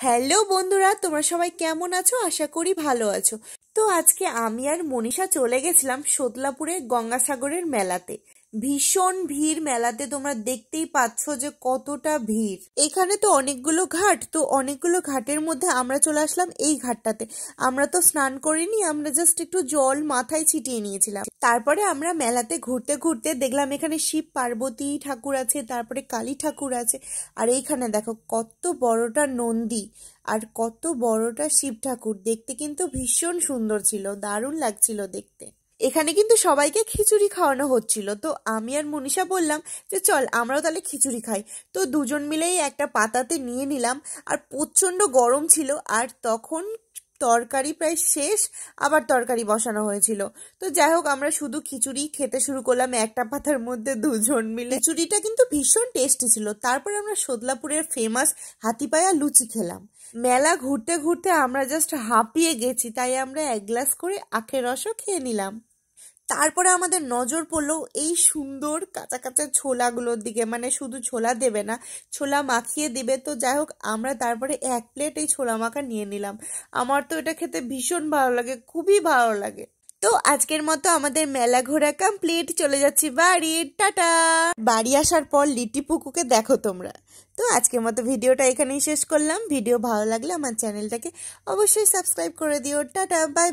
Hello বন্ধুরা, তোমরা সবাই কেমন আছো? আশা করি ভালো আছো। তো আজকে আমি আর মনীষা চলে গেছিলাম সোদলাপুরে গঙ্গাসাগরের মেলাতে। ভীষণ ভিড় মেলাতে, তোমরা দেখতেই পাচ্ছ যে কতটা ভিড়। এখানে তো অনেকগুলো ঘাট, তো অনেকগুলো ঘাটের মধ্যে আমরা চলে আসলাম এই ঘাটটাতে। আমরা তো স্নান করিনি, আমরা জাস্ট একটু জল মাথায় ছিটিয়ে নিয়েছিলাম। তারপরে আমরা মেলাতে ঘুরতে ঘুরতে দেখলাম এখানে শিব পার্বতী ঠাকুর আছে, তারপরে কালী ঠাকুর আছে। আর এইখানে দেখো কত বড়টা নন্দী আর কত বড়টা শিব ঠাকুর, দেখতে কিন্তু ভীষণ সুন্দর ছিল, দারুণ লাগছিল দেখতে। এখানে কিন্তু সবাইকে খিচুড়ি খাওয়ানো হচ্ছিল, তো আমি আর মনীষা বললাম যে চল আমরাও তাহলে খিচুড়ি খাই। তো দুজন মিলেই একটা পাতাতে নিয়ে নিলাম। আর প্রচণ্ড গরম ছিল, আর তখন তরকারি প্রায় শেষ, আবার তরকারি বসানো হয়েছিল। তো যাই হোক, আমরা শুধু খিচুড়ি খেতে শুরু করলাম একটা পাতার মধ্যে দুজন মিলে। খিচুড়িটা কিন্তু ভীষণ টেস্টি ছিল। তারপরে আমরা সোদলাপুরের ফেমাস হাতিপায়া লুচি খেলাম। মেলা ঘুরতে ঘুরতে আমরা জাস্ট হাঁপিয়ে গেছি, তাই আমরা এক গ্লাস করে আখের রসও খেয়ে নিলাম। তারপরে আমাদের নজর পড়লো এই সুন্দর কাঁচা কাঁচা ছোলাগুলোর দিকে, মানে শুধু ছোলা দেবে না, ছোলা মাখিয়ে দিবে। তো যাই হোক, আমরা তারপরে এক প্লেট এই ছোলা মাখা নিয়ে নিলাম। আমার তো এটা খেতে ভীষণ ভালো লাগে, খুবই ভালো লাগে। তো আজকের মতো আমাদের মেলা ঘোরা কমপ্লিট, চলে যাচ্ছি বাড়ি, টাটা। বাড়ি আসার পর লিটি পুকুকে দেখো তোমরা। তো আজকের মতো ভিডিওটা এখানেই শেষ করলাম। ভিডিও ভালো লাগলে আমার চ্যানেলটাকে অবশ্যই সাবস্ক্রাইব করে দিও। Tata, by.